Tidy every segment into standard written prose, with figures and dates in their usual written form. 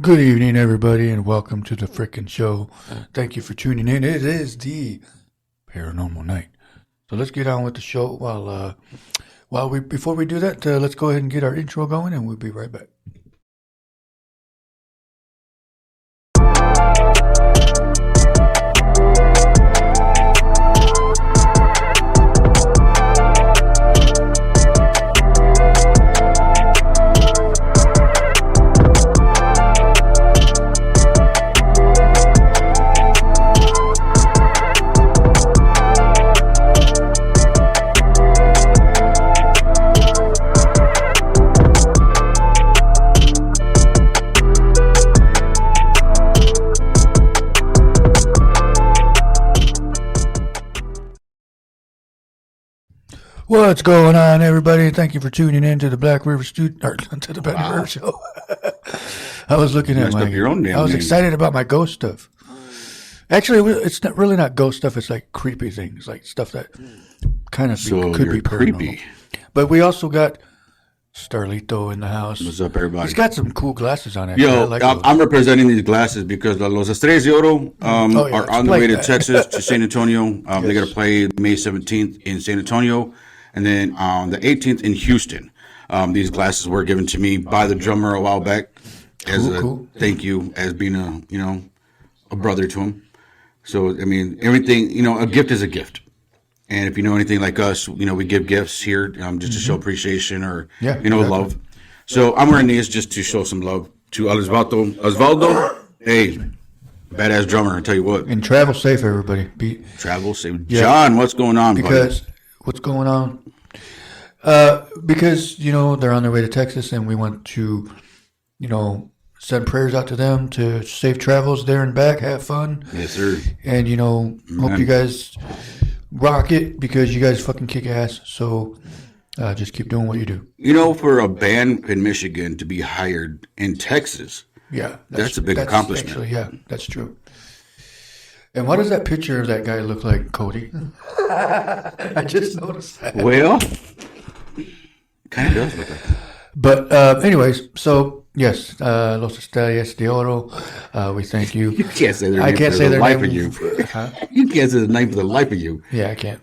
Good evening, everybody, and welcome to the frickin' show. Thank you for tuning in. It is the Paranormal Night. So let's get on with the show. Before we do that, let's go ahead and get our intro going, and we'll be right back. What's going on, everybody? Thank you for tuning in to the Black River to the Ben Herrera Show. I was looking at your own damn I was name. excited about my ghost stuff. Actually, it's not really not ghost stuff. It's like creepy things, like stuff that kind of could be paranormal. Creepy. But we also got Starlito in the house. What's up, everybody? He's got some cool glasses on. Yo, I'm representing these glasses because Los Estrellas de Oro are on the way to Texas, to San Antonio. They're going to play May 17th in San Antonio, and then on the 18th in Houston. These glasses were given to me by the drummer a while back as a thank you, as being a brother to him. So, I mean, everything, a gift is a gift. And if you know anything like us, we give gifts here just to show appreciation or, love. So I'm wearing these just to show some love to Osvaldo, hey, badass drummer, I tell you what. And travel safe, everybody. Travel safe. Yeah. John, what's going on, buddy? What's going on? Because, they're on their way to Texas and we want to, send prayers out to them to safe travels there and back, have fun. Yes, sir. And, hope you guys rock it because you guys fucking kick ass. So just keep doing what you do. For a band in Michigan to be hired in Texas, that's a big accomplishment. Actually, yeah, that's true. And what does that picture of that guy look like, Cody? I just noticed that. Well, kind of does look like that. But anyways, so yes, Los Scariest de Oro, we thank you. You can't say their name. I can't say their name. You can't say the name for the life of you. Yeah, I can't.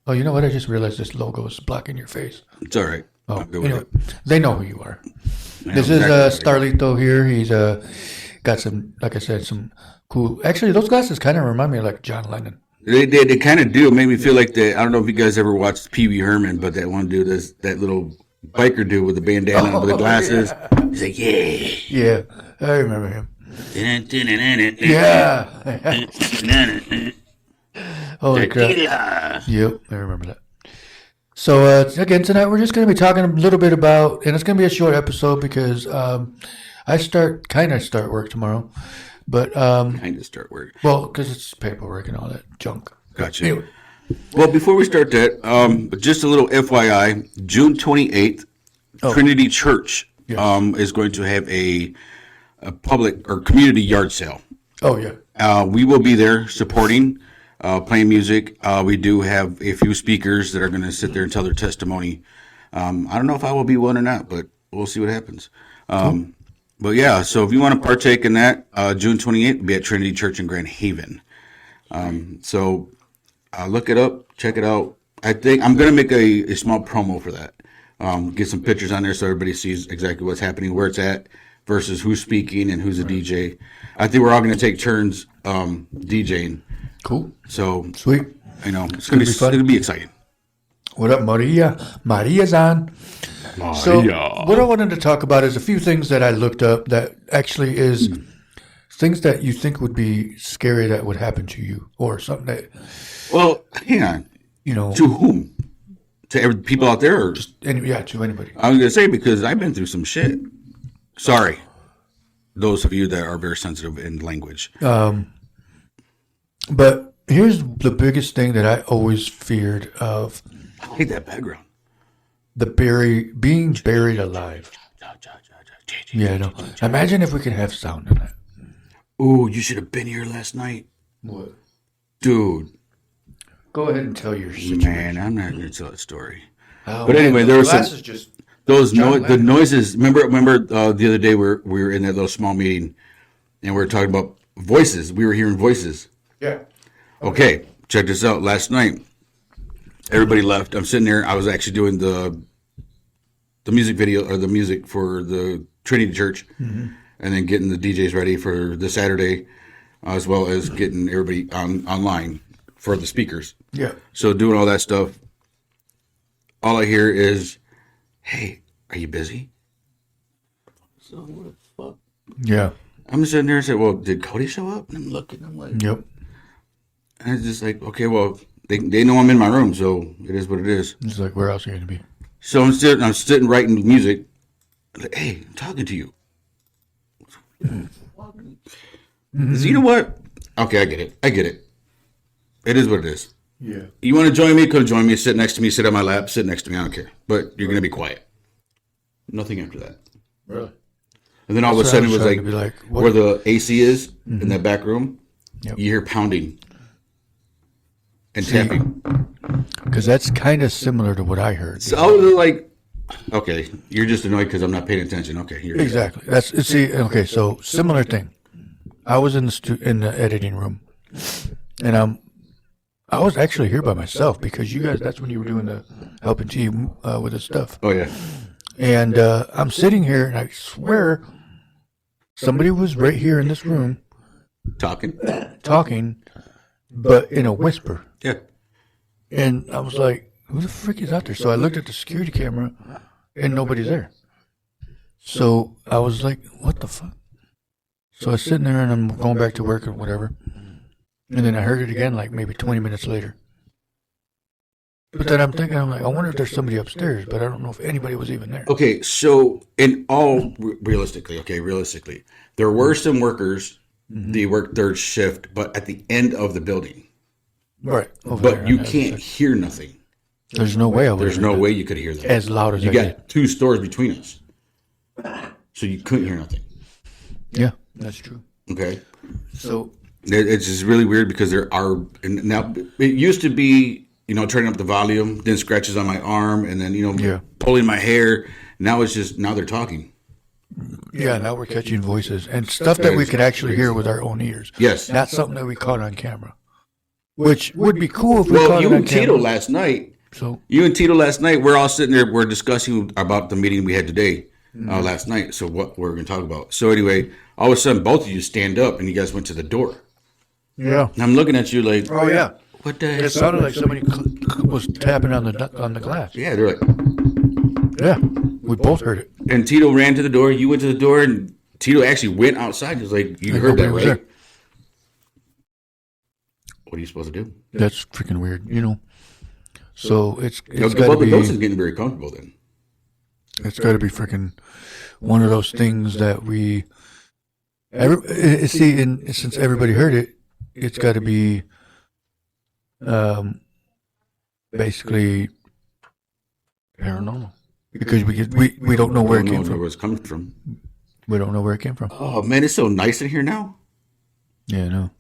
Oh, you know what? I just realized this logo is blocking your face. It's all right. Oh, anyway, they know who you are. This is Starlito here. He's got some, like I said, some cool. Actually, those glasses kind of remind me of like John Lennon. They kind of do. It made me feel like I don't know if you guys ever watched Pee Wee Herman, but that one dude, that little biker dude with the bandana with the glasses. Yeah. He's like, yeah. Yeah, I remember him. Yeah. Holy crap. Yep, I remember that. So, again, tonight we're just going to be talking a little bit about, and it's going to be a short episode because I start work tomorrow. But kind of start work. Well, because it's paperwork and all that junk. Gotcha. Anyway. Well, before we start that, just a little FYI, June 28th, Trinity Church is going to have a public or community yard sale. Oh, yeah. We will be there supporting, playing music. We do have a few speakers that are going to sit there and tell their testimony. I don't know if I will be one or not, but we'll see what happens. Cool. But yeah, so if you want to partake in that, June 28th, we'll be at Trinity Church in Grand Haven. So look it up, check it out. I think I'm going to make a small promo for that. Get some pictures on there so everybody sees exactly what's happening, where it's at, versus who's speaking and who's a DJ. I think we're all going to take turns DJing. Cool. So sweet. It's going to be exciting. What up, Maria? Maria's on. Maria. So what I wanted to talk about is a few things that I looked up that actually is things that you think would be scary that would happen to you or something that. Well, hang on. To whom? To people out there? Or? To anybody. I was going to say, because I've been through some shit. Sorry. Those of you that are very sensitive in language. But here's the biggest thing that I always feared of. I hate that background. Being buried alive. Yeah, I know. Imagine if we could have sound in that. Ooh, you should have been here last night. What? Dude. Go ahead and tell your situation. Man, I'm not going to tell that story. Oh, but anyway, there was the noises. Remember the other day we were in that little small meeting, and we were talking about voices. We were hearing voices. Yeah. Okay, check this out. Last night, everybody left. I'm sitting there. I was actually doing the music video or the music for the Trinity Church, and then getting the DJs ready for the Saturday, as well as getting everybody online for the speakers. Yeah. So doing all that stuff, all I hear is, "Hey, are you busy?" So what the fuck? Yeah. I'm sitting there and said, "Well, did Cody show up?" And I'm looking. I'm like, Yep. and it's just like, okay, well, they know I'm in my room, so it is what it is. It's like, where else are you going to be? So I'm sitting writing music. Like, hey, I'm talking to you. So you know what? Okay, I get it. It is what it is. Yeah. You want to join me? Come join me. Sit next to me. Sit on my lap. Sit next to me. I don't care. But you're going to be quiet. Nothing after that. Really? And then all of a sudden it was like what? where the AC is in that back room. Yep. You hear pounding and tapping. Because that's kind of similar to what I heard. So I was like, okay, you're just annoyed because I'm not paying attention. Okay, here. Exactly. Okay. So similar thing. I was in the editing room, and I was actually here by myself because you guys. That's when you were doing the helping team with the stuff. Oh yeah. And I'm sitting here, and I swear somebody was right here in this room Talking, but in a whisper. yeah. And I was like, who the frick is out there? So I looked at the security camera, and nobody's there. So I was like, what the fuck? So I was sitting there, and I'm going back to work or whatever. And then I heard it again, like maybe 20 minutes later. But then I'm thinking, I wonder if there's somebody upstairs, but I don't know if anybody was even there. Okay, so in all realistically, there were some workers. They worked third shift, but at the end of the building. Right. Over But there you on the can't other side. hear nothing. There's no way over There's there. no way you could hear them. As loud as you I got did. 2 stores between us, so you couldn't hear nothing. Yeah, that's true. Okay, So, it's just really weird because there are and now it used to be turning up the volume, then scratches on my arm, and then Yeah. pulling my hair. Now it's just they're talking. yeah, now we're catching voices and stuff that we could actually hear with our own ears. Yes. Not something that we caught on camera. Which would be cool if we Well, caught you it on and Tito camera. last night. So, We're all sitting there. We're discussing about the meeting we had today, last night. So what we're going to talk about. So anyway, all of a sudden, both of you stand up and you guys went to the door. yeah. And I'm looking at you like, Oh, yeah. what the It heck? sounded like somebody was tapping on the glass. Yeah, they're like, Yeah, we both heard it. and Tito ran to the door. You went to the door, and Tito actually went outside. He was like, you Like heard that, nobody was right? there. What are you supposed to do? That's freaking weird, So it's Both got to of those be is getting very comfortable then. it's got to be freaking one of those things that we see. And since everybody heard it, it's got to be basically paranormal because we don't know where it came from. Where it's coming from. We don't know where it came from. Oh man, it's so nice in here now. Yeah, no.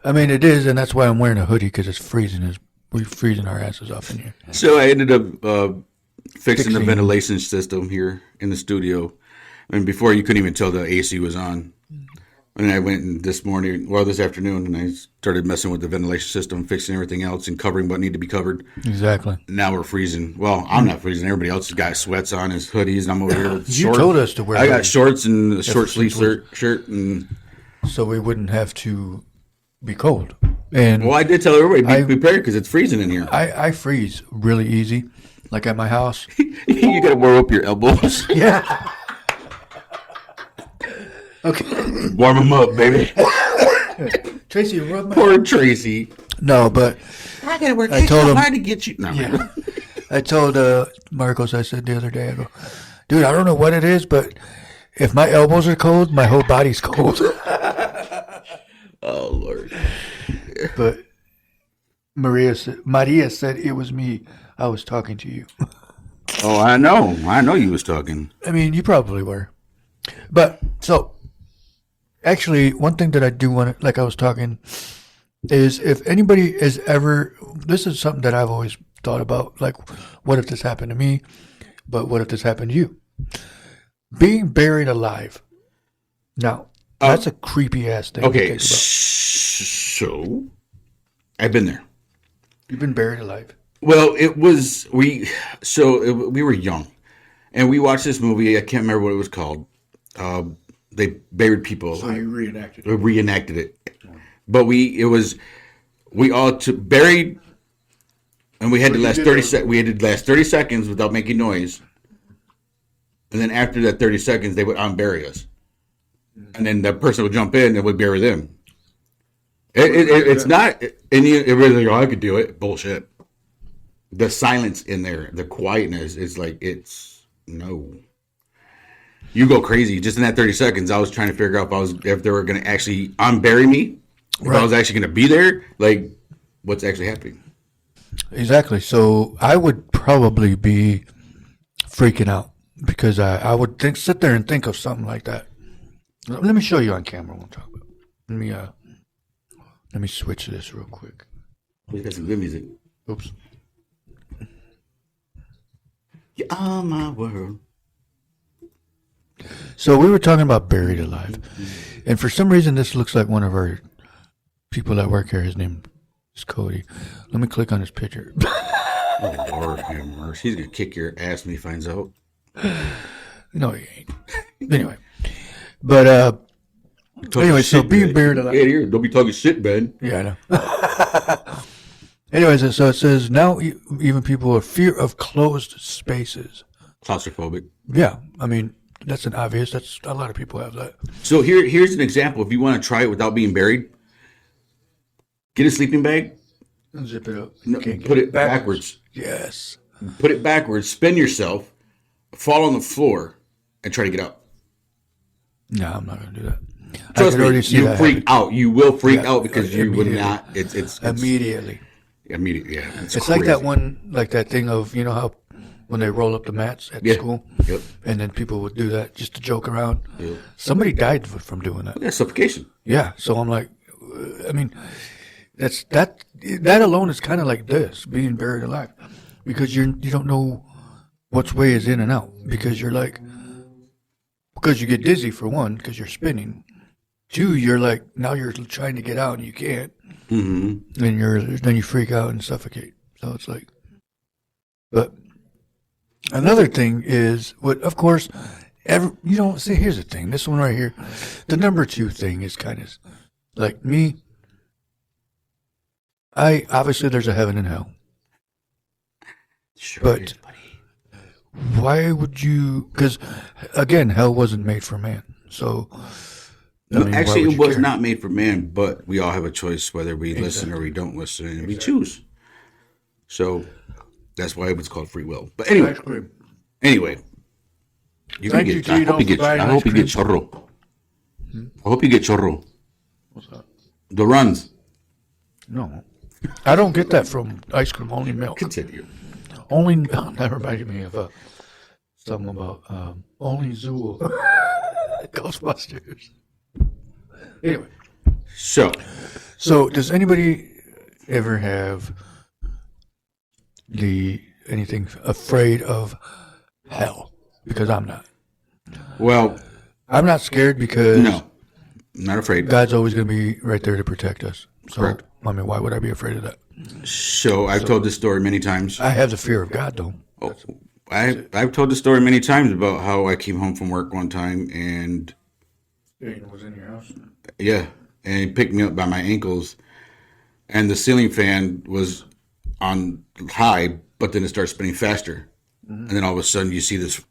I mean, it is, and that's why I'm wearing a hoodie because it's freezing. We're freezing our asses off in here. So I ended up fixing the Fixing. ventilation system here in the studio. And before you couldn't even tell the AC was on. And I went in this afternoon, and I started messing with the ventilation system, fixing everything else, and covering what needed to be covered. Exactly. Now we're freezing. Well, I'm not freezing. Everybody else has got sweats on, his hoodies, and I'm over here with You shorts. told us to wear I got hoodies. shorts and a short sleeve shirt, and So we wouldn't have to be cold. And well, I did tell everybody be prepared because it's freezing in here. I freeze really easy, like at my house. You got to warm up your elbows. Yeah. Okay. Warm them up, baby. Tracy, rub my... Poor Tracy. No, but I gotta work I told him- hard to get you. No. yeah. I told Marcos, I said the other day, I go, dude, I don't know what it is, but if my elbows are cold, my whole body's cold. Oh Lord. But Maria said it was me. I was talking to you. Oh, I know. I know you was talking. I mean, you probably were. But so, actually, one thing that I do want to, like I was talking, is if anybody is ever, this is something that I've always thought about, like, what if this happened to me? But what if this happened to you? Being buried alive. Now, that's a creepy ass thing. Okay, to think about. so I've been there. You've been buried alive. Well, we were young, and we watched this movie. I can't remember what it was called. They buried people alive. So you reenacted it. We reenacted it, but we all buried, and we had to last 30 We had to last 30 seconds without making noise, and then after that 30 seconds, they would unbury us, and then that person would jump in and would bury them. It's not, and it really, I could do it. Bullshit. The silence in there, the quietness is like, no. You go crazy. Just in that 30 seconds, I was trying to figure out if they were going to actually unbury me, if I was actually going to be there, like, what's actually happening. Exactly. So I would probably be freaking out because I would sit there and think of something like that. Let me show you on camera what I'm talking about. Let me switch this real quick. We got some good music. Oops. You are my world. So we were talking about buried alive. And for some reason, this looks like one of our people that work here. His name is Cody. Let me click on his picture. Oh, Lord have mercy. He's going to kick your ass when he finds out. No, he ain't. Anyway. But, anyway, so being buried alive. Hey, here, don't be talking shit, Ben. Yeah, I know. Anyways, so it says now even people with fear of closed spaces. Claustrophobic. Yeah, I mean, that's an obvious. That's a lot of people have that. So here's an example. If you want to try it without being buried, get a sleeping bag. Zip it up. No, put it backwards. Yes. Put it backwards. Spin yourself. Fall on the floor and try to get up. No, I'm not going to do that. Trust me, you freak out. You will freak out because you will not. It's immediately. Immediately, yeah. It's like that one, like that thing of, you know how when they roll up the mats at school? Yep. And then people would do that just to joke around. Yep. Somebody died from doing that. Yeah, suffocation. Yeah. So I'm like, I mean, that alone is kind of like this, being buried alive. Because you don't know which way is in and out. Because you're like, because you get dizzy for one, because you're spinning. Two, you're like, now you're trying to get out and you can't. Mm-hmm. And then you freak out and suffocate. So it's like, but another thing is what, of course, see, here's the thing. This one right here, the number 2 thing is kind of like me. Obviously there's a heaven and hell. Sure but is, buddy. Why would you? Because again, hell wasn't made for man. So. Actually, it was not made for man, but we all have a choice whether we listen or we don't listen, and we choose. So that's why it's called free will. But anyway, I hope you get chorro. I hope you get chorro. What's that? The runs. No, I don't get that from ice cream. Only milk. Continue. Only that reminded me of something about only Zool. Ghostbusters. Anyway, so does anybody ever have anything afraid of hell? Because I'm not. Well, I'm not scared because no, I'm not afraid. God's always going to be right there to protect us. So, correct. I mean, why would I be afraid of that? So I've told this story many times. I have the fear of God, though. Oh, I've told the story many times about how I came home from work one time and. It was in your house? Yeah, and he picked me up by my ankles, and the ceiling fan was on high, but then it started spinning faster. Mm-hmm. And then all of a sudden you see this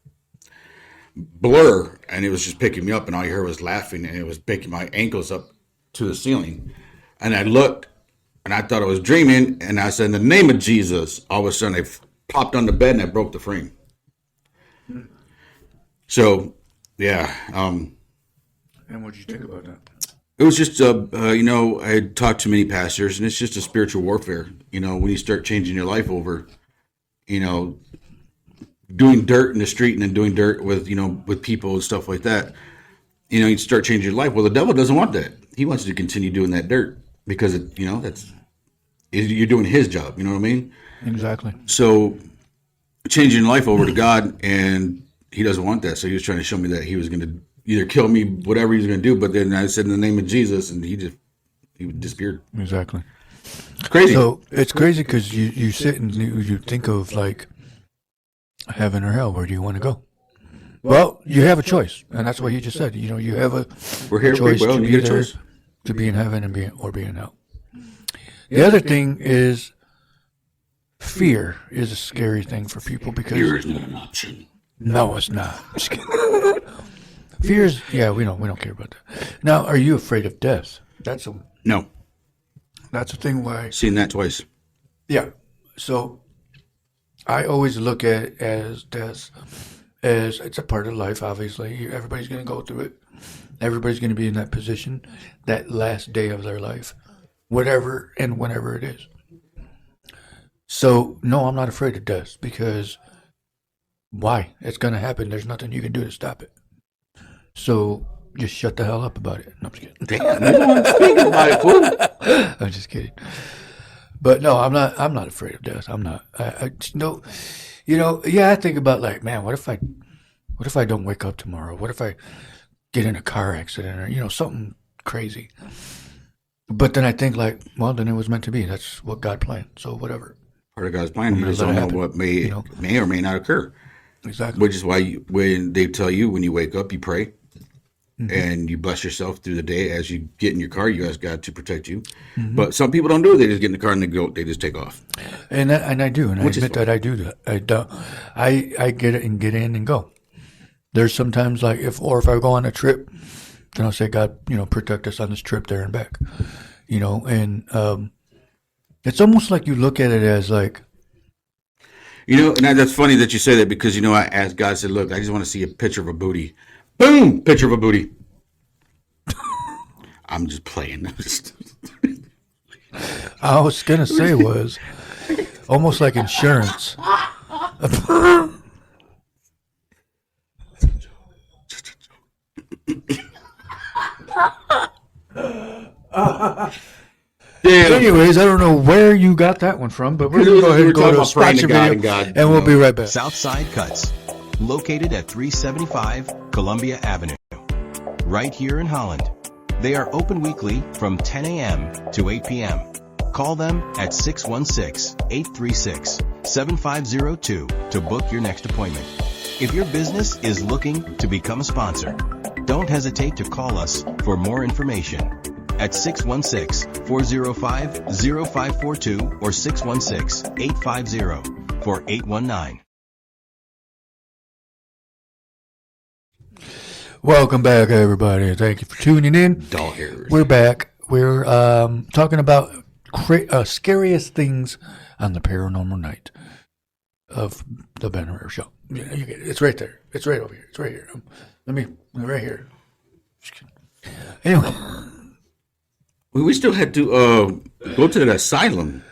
blur, and it was just picking me up, and all you heard was laughing, and it was picking my ankles up to the ceiling. And I looked, and I thought I was dreaming, and I said, in the name of Jesus, all of a sudden I popped on the bed, and I broke the frame. Mm-hmm. So, yeah, and what did you think about that? It was just, I had talked to many pastors, and it's just a spiritual warfare. You know, when you start changing your life over, doing dirt in the street and then doing dirt with people and stuff like that, you start changing your life. Well, the devil doesn't want that. He wants you to continue doing that dirt because, you're doing his job. You know what I mean? Exactly. So changing life over to God, and he doesn't want that. So he was trying to show me that he was going to either kill me, whatever he was going to do. But then I said in the name of Jesus, and he disappeared. Exactly. It's crazy. So it's crazy because you sit and you think of like heaven or hell. Where do you want to go? Well, you have a choice, and that's what he just said. You know, you have a We're here. choice Well, to you be get a there, choice. to be in heaven and be in hell. The other thing is fear is a scary thing for people because Fear is not an option. no, it's not. Just kidding. Fear is we don't care about that. Now, are you afraid of death? That's a thing. Why? Seen that twice. Yeah. So I always look at it as death as it's a part of life. Obviously, everybody's going to go through it. Everybody's going to be in that position, that last day of their life, whatever and whenever it is. So no, I'm not afraid of death because why? It's going to happen. There's nothing you can do to stop it. So just shut the hell up about it. No, I'm just kidding. Damn, you don't want to speak about it, fool. I'm just kidding. But no, I'm not afraid of death. I'm not. I no, I think about like, man, what if I don't wake up tomorrow? What if I get in a car accident or something crazy? But then I think like, well, then it was meant to be. That's what God planned. So whatever. Part of God's plan. You just don't know what may or may not occur. Exactly. Which is why when they tell you when you wake up, you pray. And you bless yourself through the day. As you get in your car, you ask God to protect you. But some people don't do it. They just get in the car and they just take off. And I do, and I admit that I do that. I don't. I get it and get in and go. There's sometimes like if I go on a trip, then I'll say, God, protect us on this trip there and back. And it's almost like you look at it as like. And that's funny that you say that because I asked God, I said, look, I just want to see a picture of a booty. Boom! Picture of a booty. I'm just playing. I was going to say was almost like insurance. Anyways, I don't know where you got that one from, but we're going to go ahead and go to a sponsor video, and we'll be right back. Southside Cuts, located at 375 Columbia Avenue, right here in Holland. They are open weekly from 10 a.m. to 8 p.m. Call them at 616-836-7502 to book your next appointment. If your business is looking to become a sponsor, don't hesitate to call us for more information at 616-405-0542 or 616-850-4819. Welcome back, everybody. Thank you for tuning in. Doll hairs. We're back. We're talking about scariest things on the paranormal night of the Ben Herrera Show. Yeah, it's right there. It's right over here. It's right here. Right here. Anyway. We still had to go to the asylum.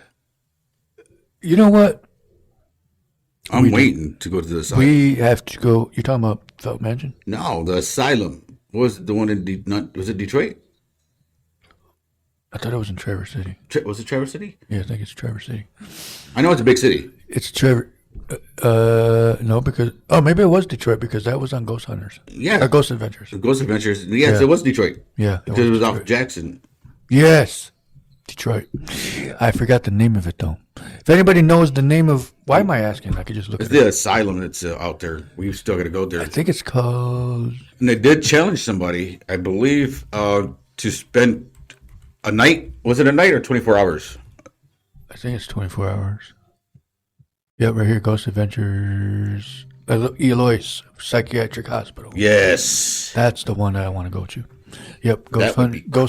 You know what? I'm waiting to go to the asylum. We have to go. You're talking about Felt Mansion? No, the asylum. What was the one in was it Detroit? I thought it was in Traverse City. Was it Traverse City? Yeah, I think it's Traverse City. I know it's a big city. It's Traverse. No, because maybe it was Detroit because that was on Ghost Hunters. Yeah, Ghost Adventures. Ghost Adventures. Yes, it was Detroit. Yeah, because it was off Jackson. Yes, Detroit. I forgot the name of it though. If anybody knows the name of, why am I asking? I could just look. It's the asylum that's out there. We still got to go there. I think it's called. And they did challenge somebody, I believe, to spend a night. Was it a night or 24 hours? I think it's 24 hours. Yep, right here, Ghost Adventures, Eloise Psychiatric Hospital. Yes, that's the one that I want to go to. Yep, Ghost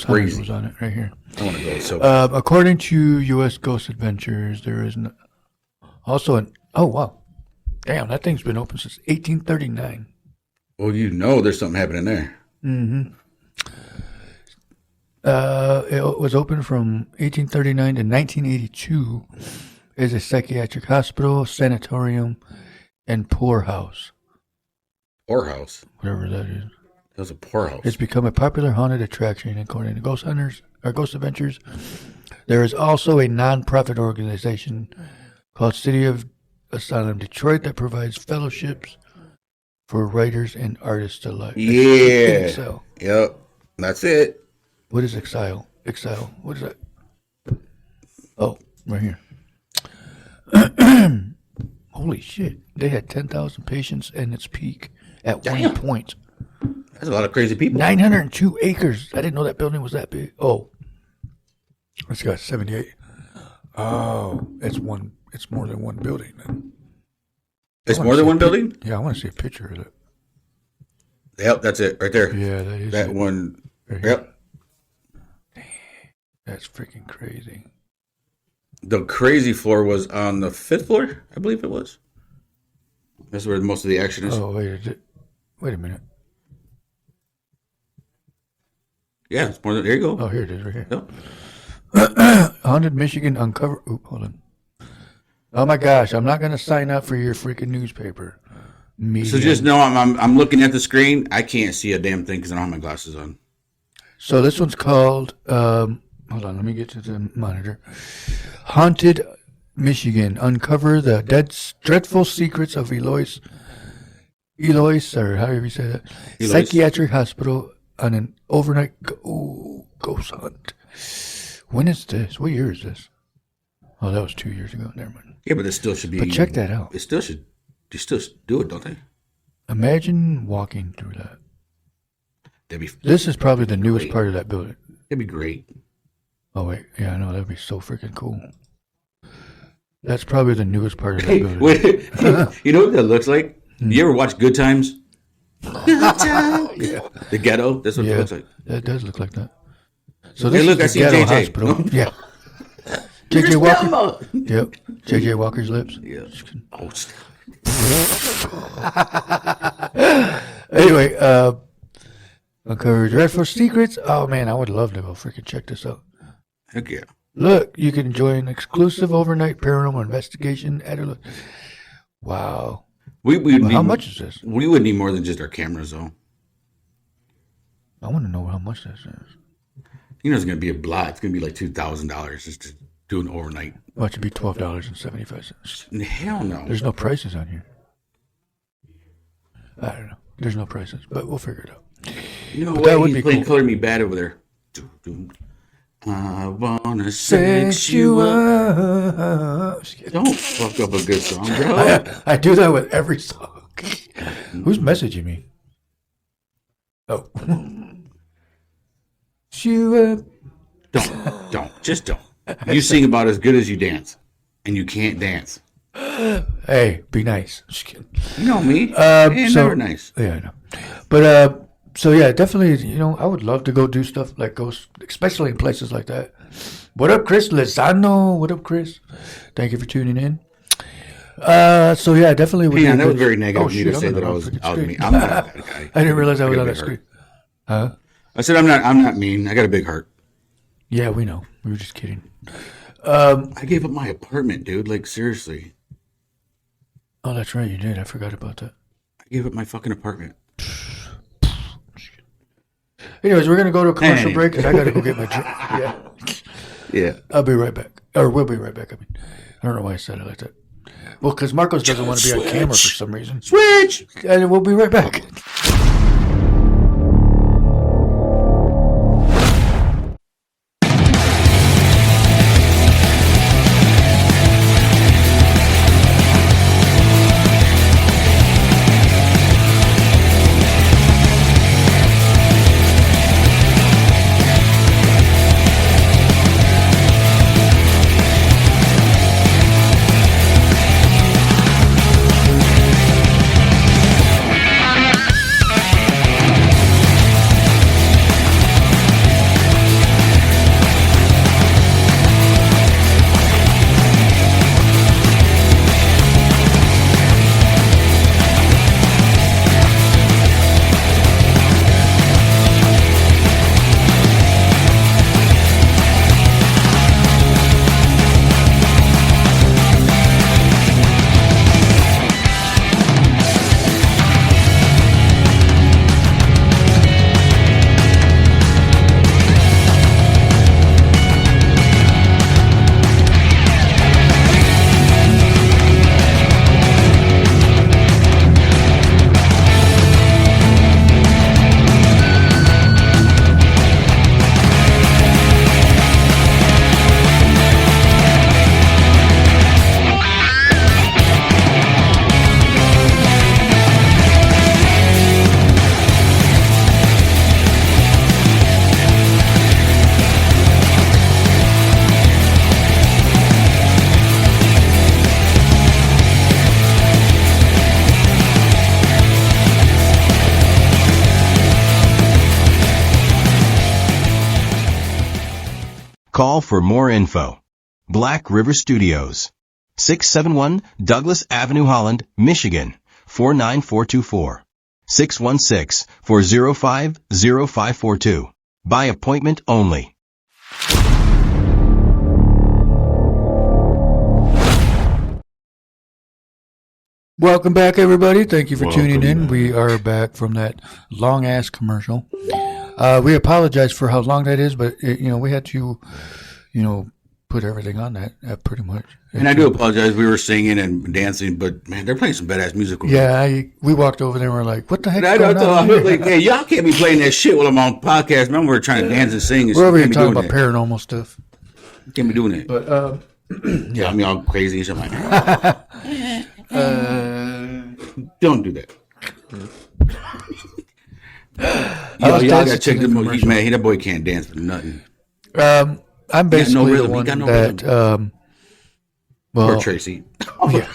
Hunters was on it right here. I want to go. So, according to U.S. Ghost Adventures, there is also an. Oh wow, damn! That thing's been open since 1839. Well, there's something happening there. Mm-hmm. It was open from 1839 to 1982. Is a psychiatric hospital, sanatorium, and poorhouse. Poorhouse, whatever that is. That's a poorhouse. It's become a popular haunted attraction, according to Ghost Hunters or Ghost Adventures. There is also a non-profit organization called City of Asylum Detroit that provides fellowships for writers and artists alike. Yeah. Exile. Yep. That's it. What is Exile? Exile. What is that? Oh, right here. Holy shit. They had 10,000 patients in its peak at one point. That's a lot of crazy people. 902 acres. I didn't know that building was that big. Oh. It's got 78. Oh, it's more than one building then. It's more than one building? Yeah, I want to see a picture of it. Yep, that's it right there. Yeah, that is that it. One. Right Yep. That's freaking crazy. The crazy floor was on the 5th floor, I believe it was. That's where most of the action is. Oh, wait a minute. Yeah, it's more than. There you go. Oh, here it is, right here. Yep. Haunted Michigan uncover. Oop, hold on. Oh my gosh, I'm not gonna sign up for your freaking newspaper. So just know I'm looking at the screen. I can't see a damn thing because I don't have my glasses on. So this one's called. Hold on, let me get to the monitor. Haunted Michigan, uncover the dreadful secrets of Eloise, or however you say that, Eloise. Psychiatric Hospital on an overnight ghost hunt. When is this? What year is this? Oh, that was 2 years ago. Never mind. Yeah, but it still should be. But check that out. It still should. They still do it, don't they? Imagine walking through that. That'd be. This is probably the newest part of that building. That'd be great. Oh wait, yeah, I know that'd be so freaking cool. That's probably the newest part of that building. Wait, you know what that looks like? You ever watch Good Times? Good Times. Yeah. The ghetto. That's what it looks like. That does look like that. So Hey, this look, I is see the ghetto JJ. hospital. Yeah. JJ Walker. Yep. JJ Walker's lips. Yeah. Oh, stop. Anyway, uncover dreadful secrets. Oh man, I would love to go freaking check this out. Heck yeah. Look, you can join exclusive overnight paranormal investigation at a. Wow. How much is this? We would need more than just our cameras, though. I want to know how much this is. You know, it's going to be a blot. It's going to be like $2,000 just to do an overnight. Well, it should be $12.75. Hell no. There's no prices on here. I don't know. There's no prices, but we'll figure it out. You know But what? that would He's be playing cool. Color Me Bad over there. I wanna Sex you up. Don't fuck up a good song, bro. I do that with every song. Who's messaging me? Oh. You up. Just don't. You sing about as good as you dance, and you can't dance. Hey, be nice. Just kidding. You know me. Ain't so- never nice. Yeah, I know. But so yeah, definitely. I would love to go do stuff like ghosts, especially in places like that. What up, Chris Lozano? What up, Chris? Thank you for tuning in. So yeah, definitely. Yeah, that was very negative Oh, of you shit, to I'm say on the that I wrong was freaking out of screen. me. I'm not that guy. I didn't realize I was got a on that big screen. heart. Huh? I said I'm not mean. I got a big heart. Yeah, we know. We were just kidding. I gave up my apartment, dude. Like seriously, Oh, that's right. You did. I forgot about that. I gave up my fucking apartment. Anyways, we're gonna go to a commercial Anyway. break because I gotta go get my drink. Yeah, Yeah. I'll be right back. Or we'll be right back. I don't know why I said it like that. Well, because Marcos doesn't want to be on camera for some reason. Switch. And we'll be right back. Call for more info. Black River Studios, 671 Douglas Avenue, Holland, Michigan, 49424. 616-405-0542. By appointment only. Welcome back, everybody. Thank you for tuning in. We are back from that long-ass commercial. We apologize for how long that is, but, we had to, put everything on that pretty much. And I do apologize. We were singing and dancing, but, man, they're playing some badass music. We walked over there and we're like, what the heck? I was like, hey, y'all can't be playing that shit while I'm on podcast. Remember, we're trying to dance and sing. We're over here talking about paranormal stuff. Can't be doing it. But, yeah. I mean, all crazy and shit like that. Don't do that. Y'all gotta check him. Man, that boy can't dance for nothing. I'm basically the one that. Poor Tracy. Yeah.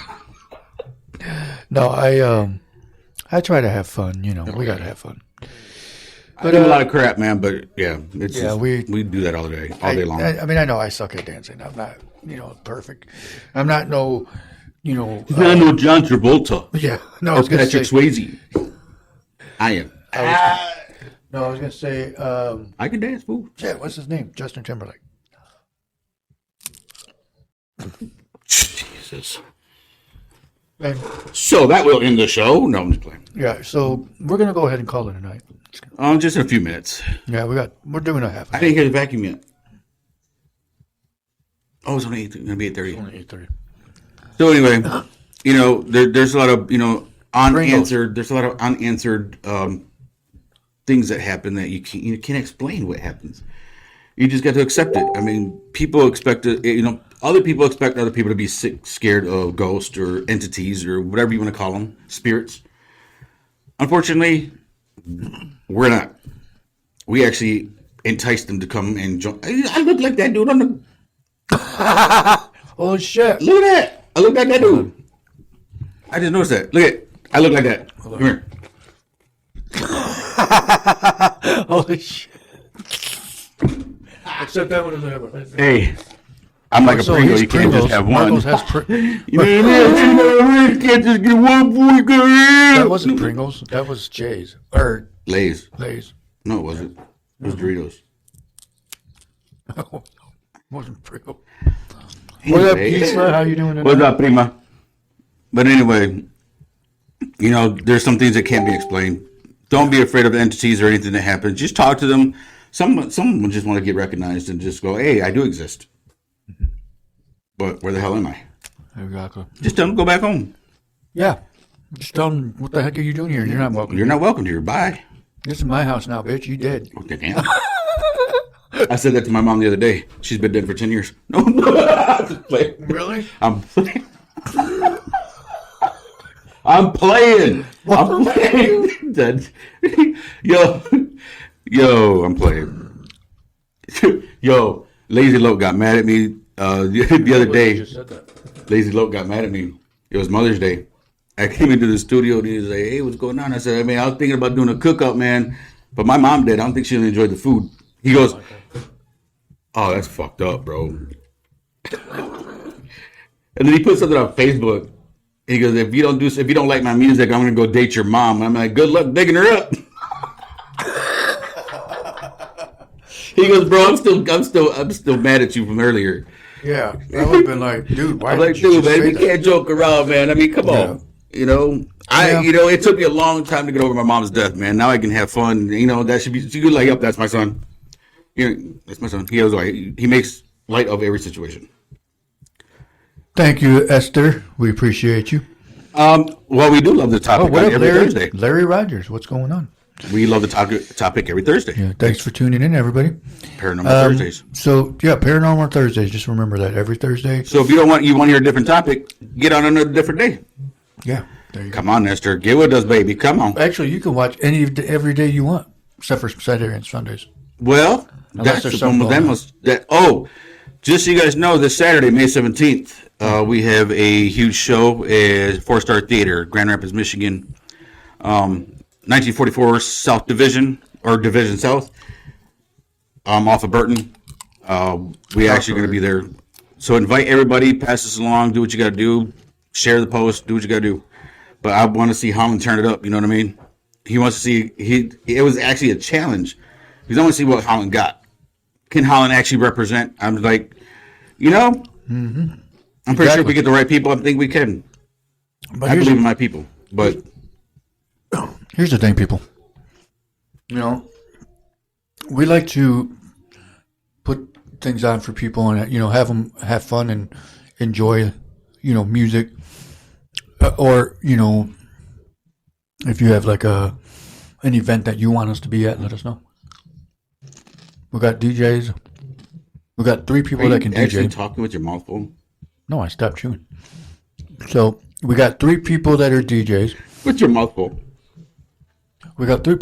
No, I try to have fun. We gotta have fun. But I do a lot of crap, man. But yeah, we do that all day long. I mean, I know I suck at dancing. I'm not, perfect. I'm not no. He's not no John Travolta. Yeah, no, I was gonna Patrick Swayze. I am. I was gonna say. I can dance, fool. Yeah, what's his name? Justin Timberlake. Jesus. And, so that will end the show. No, I'm just playing. Yeah, so we're gonna go ahead and call it a night. Just in a few minutes. Yeah, we're doing a half. I didn't hear the vacuum yet. Oh, it's only 8. It's gonna be 8:30. Only 8:30. So anyway, there's a lot of unanswered. There's a lot of unanswered things that happen that you can't explain what happens. You just got to accept it. I mean, people expect it. Other people expect other people to be scared of ghosts or entities or whatever you want to call them, spirits. Unfortunately, we're not. We actually entice them to come and jump. I look like that dude on the. Oh shit! Look at that. I look like that dude. I just noticed that. Look at. I look like that. Come here. Holy shit! Except that one is Hey, I'm like a Pringle. You can't just have one. Pringles has you can't just get one boy. That wasn't Pringles. That was Jay's or Lay's. No, it wasn't. It was Doritos. No, it wasn't Pringles. What up, Pizza? How you doing tonight? What's up, prima? But anyway, there's some things that can't be explained. Don't be afraid of entities or anything that happens. Just talk to them. Some just want to get recognized and just go, hey, I do exist. But where the hell am I? Exactly. Just tell them to go back home. Yeah. Just tell them, what the heck are you doing here? You're not welcome. You're not welcome here. Bye. This is my house now, bitch. You dead. Okay, damn. I said that to my mom the other day. She's been dead for 10 years. No. Really? I'm playing. I'm playing. Yo, I'm playing. Yo, Lazy Lope got mad at me the other day. Lazy Lope got mad at me. It was Mother's Day. I came into the studio and he was like, hey, what's going on? I said, I was thinking about doing a cook-up, man. But my mom did. I don't think she enjoyed the food. He goes, oh, that's fucked up, bro. And then he put something on Facebook. He goes, if you don't like my music, I'm gonna go date your mom. And I'm like, good luck digging her up. He goes, bro, I'm still mad at you from earlier. Yeah, I would have been like, dude, why? I'm like, dude, man, we can't joke around, man. I mean, come on. It took me a long time to get over my mom's death, man. Now I can have fun. That should be. She could like, yep, that's my son. That's my son. He goes, he makes light of every situation. Thank you, Esther. We appreciate you. Well, we do love the topic every Thursday. Larry Rogers, what's going on? We love the topic every Thursday. Yeah, thanks for tuning in, everybody. Paranormal Thursdays. So, yeah, Paranormal Thursdays. Just remember that every Thursday. So, if you want to hear a different topic, get on another different day. Yeah, there you go. Come on, Esther. Get with us, baby. Come on. Actually, you can watch every day you want, except for Saturday and Sundays. Well, that's the one of them. Just so you guys know, this Saturday, May 17th, we have a huge show at 4-Star Theater, Grand Rapids, Michigan. 1944 South Division, or Division South, off of Burton. We actually going to be there. So invite everybody, pass this along, do what you got to do, share the post, do what you got to do. But I want to see Holland turn it up. You know what I mean? He wants to see. It was actually a challenge. He's want to see what Holland got. Can Holland actually represent? I'm like, I'm pretty sure if we get the right people, I think we can. But I believe in my people. But here's the thing, people. We like to put things on for people and have them have fun and enjoy music, or if you have like an event that you want us to be at, let us know. We got DJs. We got 3 people that can actually DJ. Talking with your mouth full? No, I stopped chewing. So we got 3 people that are DJs. With your mouth full. We got 3.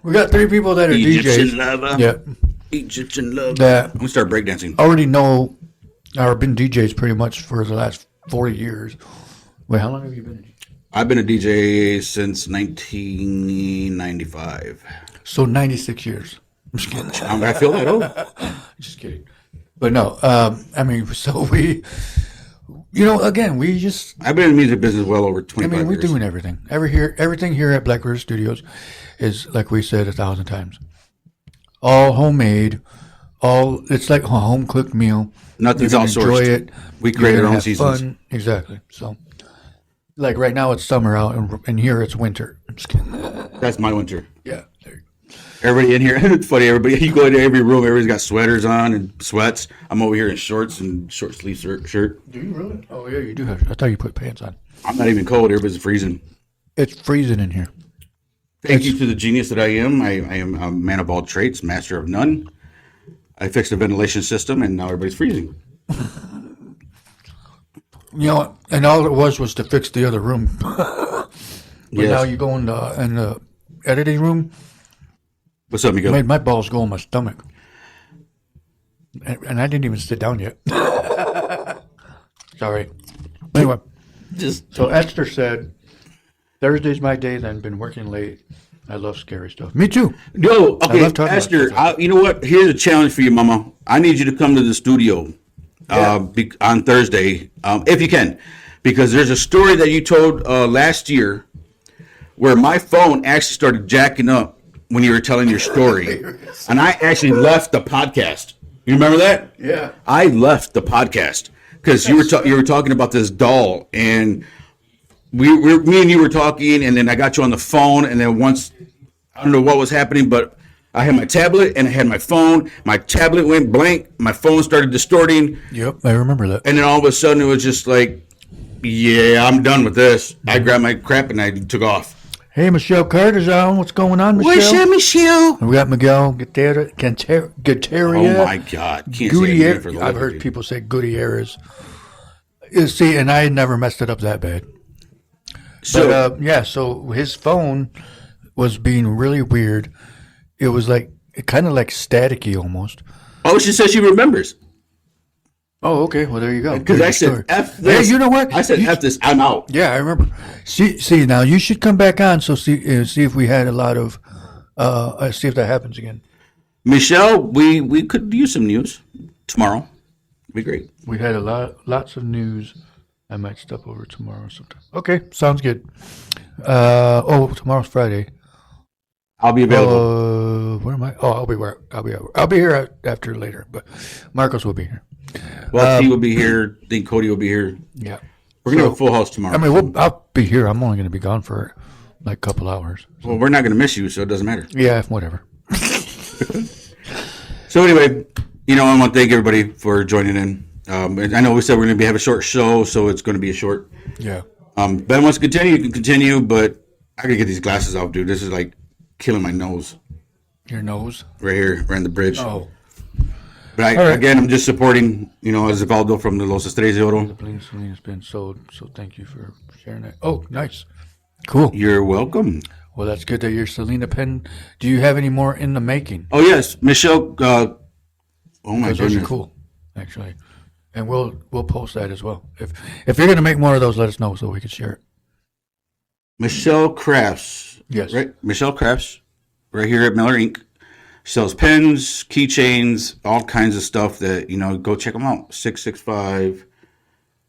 We got 3 people that are Egyptian DJs. lover. Yeah. Egyptian lover. That I'm gonna start breakdancing. already know or been DJs pretty much for the last 40 years. Wait, how long have you been a DJ? I've been a DJ since 1995. So 96 years. I'm just kidding. I feel that old. Just kidding. But no, so we, again, we just, I've been in the music business well over 25 years. we're doing everything. Everything here at Black River Studios is, like we said 1,000 times, all homemade, it's like a home-cooked meal. Nothing's You're gonna outsourced. Enjoy it. We create our own have seasons. Fun. Exactly. So, like right now it's summer out, and here it's winter. I'm just kidding. That's my winter. Yeah. Everybody in here, it's funny, you go into every room, everybody's got sweaters on and sweats. I'm over here in shorts and short sleeve shirt. Do you really? Oh, yeah, you do have. I thought you put pants on. I'm not even cold. Everybody's freezing. It's freezing in here. Thank you to the genius that I am. I am a man of all trades, master of none. I fixed the ventilation system, and now everybody's freezing. And all it was to fix the other room. But Yes. now you go in the editing room. What's up, Miguel? Made my balls go in my stomach. And I didn't even sit down yet. Sorry. Anyway, so Esther said, Thursday's my day, then been working late. I love scary stuff. Me too. No, okay, love talking about Esther, stuff. you know what? Here's a challenge for you, Mama. I need you to come to the studio on Thursday, if you can, because there's a story that you told last year where my phone actually started jacking up when you were telling your story, and I actually left the podcast. You remember that? Yeah. I left the podcast because you were talking about this doll, and me and you were talking, and then I got you on the phone, and then once I don't know what was happening, but I had my tablet and I had my phone. My tablet went blank. My phone started distorting. Yep, I remember that. And then all of a sudden it was just like, yeah, I'm done with this. I grabbed my crap and I took off. Hey, Michelle Carter's on. What's going on, Michelle? What's up, Michelle? And we got Miguel Gutierrez. Oh my God. Can't say it again for the I've life of heard me. people say Gutierrez. See, and I never messed it up that bad. So, But, so his phone was being really weird. It was like, kind of like staticky almost. she says she remembers. Oh, okay. Well, there you go. Because I There's your said, story. F this. Hey, you know what? I said, F this. I'm out. Yeah, I remember. See, now you should come back on. So see if we had a lot of, see if that happens again. Michelle, we could use some news tomorrow. Be great. We had lots of news. I might step over tomorrow sometime. Okay, sounds good. Tomorrow's Friday. I'll be available. Where am I? Oh, I'll be here after later, but Marcos will be here. Well, T will be here. I think Cody will be here. Yeah, We're going to have a full house tomorrow. I mean, I'll be here. I'm only going to be gone for like a couple hours. Well, we're not going to miss you, so it doesn't matter. Yeah, whatever. So anyway, I want to thank everybody for joining in. And I know we said we're going to have a short show, so it's going to be a short. Yeah. Ben wants to continue. You can continue, but I got to get these glasses off, dude. This is like killing my nose. Your nose? Right here, right in the bridge. Oh. But again, I'm just supporting, Osvaldo from the Los Estrellas de Oro. The bling has been sold, so thank you for sharing that. Oh, nice. Cool. You're welcome. Well, that's good that your Selena pen. Do you have any more in the making? Oh, yes. Michelle, oh my Those goodness. are cool, actually. And we'll post that as well. If you're going to make more of those, let us know so we can share it. Michelle Crafts. Yes. Right? Michelle Crafts, right here at Miller Inc. Sells pens, keychains, all kinds of stuff that, go check them out. 665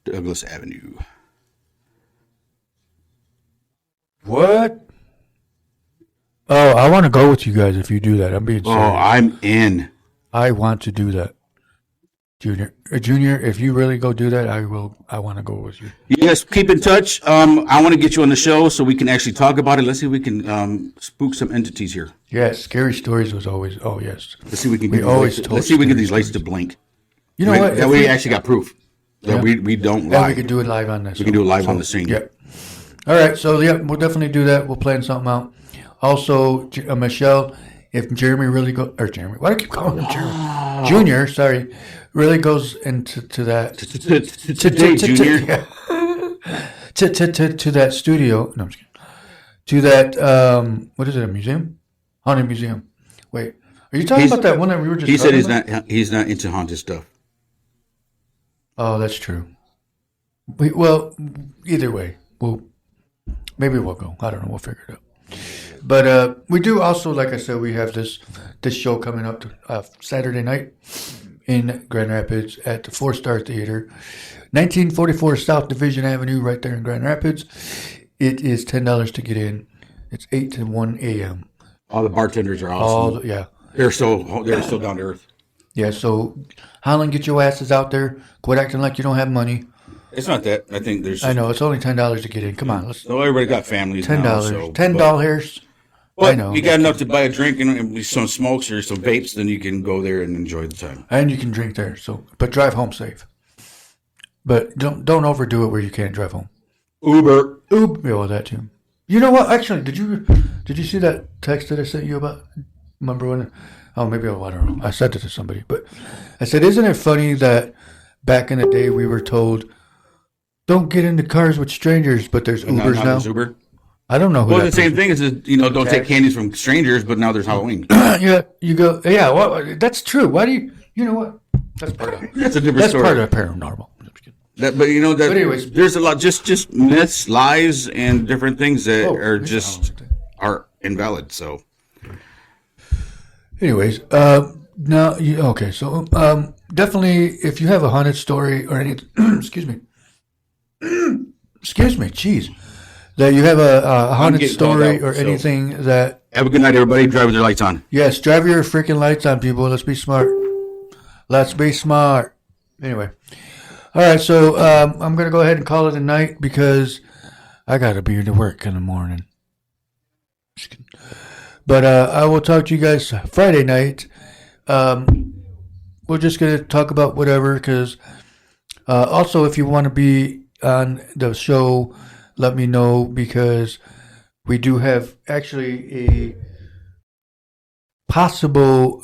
Douglas Avenue. What? Oh, I want to go with you guys if you do that. I'm being serious. Oh, I'm in. I want to do that. Junior, if you really go do that, I want to go with you. Yes, keep in touch. I want to get you on the show so we can actually talk about it. Let's see if we can spook some entities here. Yes, scary stories was always. Oh yes. Let's see if we can. Let's see if we can get these lights to blink. You know what? That way we actually got proof that we don't lie. Yeah, we can do it live on this. We can do it live on the screen. Yeah. All right, so yeah, we'll definitely do that. We'll plan something out. Also, Michelle, if Jeremy really Jeremy, why do I keep calling him Jeremy? Junior, sorry, really goes into that. Today, Junior. To that studio. No, I'm just kidding. To that, what is it, a museum? Haunted museum. Wait, are you talking about that one that we were just He said about? he's not into haunted stuff. Oh, that's true. Well, either way, maybe we'll go. I don't know. We'll figure it out. But we do also, like I said, we have this show coming up Saturday night in Grand Rapids at the 4-Star Theater, 1944 South Division Avenue, right there in Grand Rapids. It is $10 to get in. It's 8 to 1 a.m. All the bartenders are awesome. Yeah. They're so down to earth. Yeah, so Holland, get your asses out there. Quit acting like you don't have money. It's not that. I think there's. I know, it's only $10 to get in. Come on, let's. So everybody got families. $10. Now, so, $10. But I know. you got enough to buy a drink and some smokes or some vapes, then you can go there and enjoy the time. And you can drink there. But drive home safe. But don't overdo it where you can't drive home. Uber. Yeah, well, that too. You know what? Actually, did you see that text that I sent you about? Remember when? Oh, maybe I don't know. I sent it to somebody, but I said, isn't it funny that back in the day we were told, don't get into cars with strangers, but there's Ubers now. There's Uber. I don't know who. Well, that the same person thing is, don't take candies from strangers, but now there's Halloween. Yeah, you go. Yeah, well, that's true. Why do you? You know what? That's part of. That's a different story. That's part of paranormal. But anyways, there's a lot, just myths, lies, and different things that are invalid. So, anyways, okay. So, definitely, if you have a haunted story or any, excuse me, jeez, that you have a haunted story or anything that. Have a good night, everybody. Drive with your lights on. Yes, drive your freaking lights on, people. Let's be smart. Let's be smart. Anyway. All right, so I'm going to go ahead and call it a night because I got to be to work in the morning. But I will talk to you guys Friday night. We're just going to talk about whatever because also if you want to be on the show, let me know because we do have actually a possible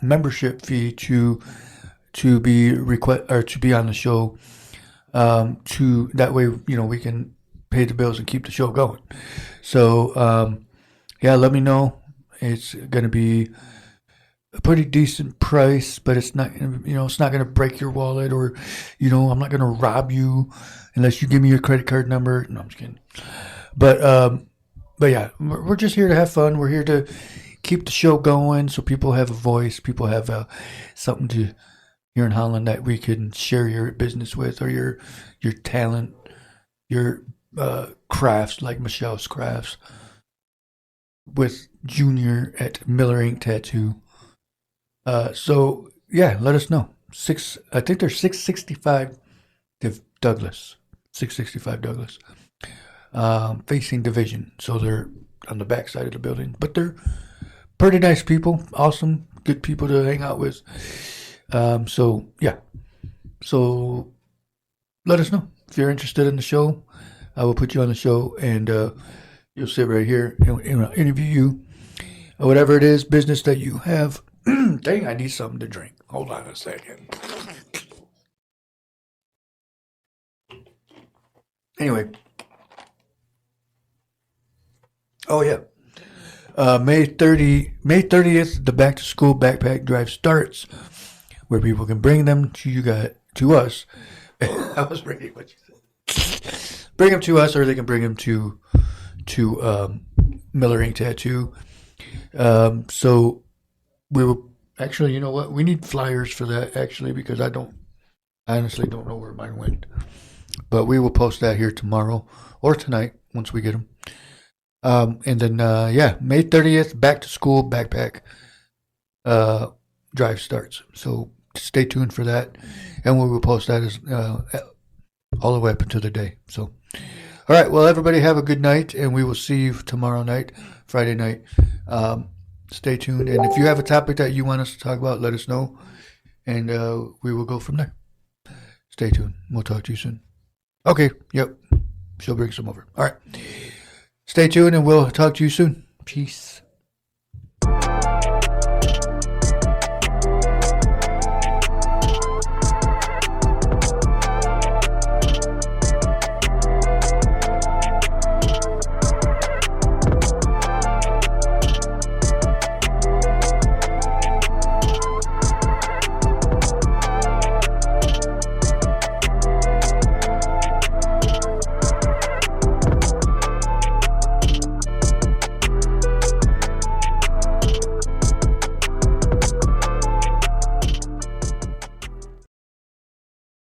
membership fee to be to be on the show, to that way we can pay the bills and keep the show going. So yeah, let me know. It's going to be a pretty decent price, but it's not it's not going to break your wallet or I'm not going to rob you unless you give me your credit card number. No, I'm just kidding. But yeah, we're just here to have fun. We're here to keep the show going so people have a voice, people have something to here in Holland that we can share your business with or your talent, your crafts like Michelle's crafts with Junior at Miller Ink Tattoo. So yeah, let us know. I think they're 665 Douglas, 665 Douglas, facing Division. So they're on the back side of the building, but they're pretty nice people, awesome, good people to hang out with. So yeah, so let us know if you're interested in the show. I will put you on the show and you'll sit right here and interview you or whatever it is business that you have. Dang, I need something to drink. Hold on a second. Anyway. Oh yeah. May 30th, the back to school backpack drive starts, where people can bring them to us. I was ready what you said. Bring them to us, or they can bring them to Miller Ink Tattoo. So we will actually, you know what? We need flyers for that actually because I honestly don't know where mine went. But we will post that here tomorrow or tonight once we get them. And then May 30th, back to school backpack drive starts. So stay tuned for that, and we will post that as all the way up until the day. So, all right. Well, everybody have a good night, and we will see you tomorrow night, Friday night. Stay tuned, and if you have a topic that you want us to talk about, let us know, and we will go from there. Stay tuned. We'll talk to you soon. Okay. Yep. She'll bring some over. All right. Stay tuned, and we'll talk to you soon. Peace.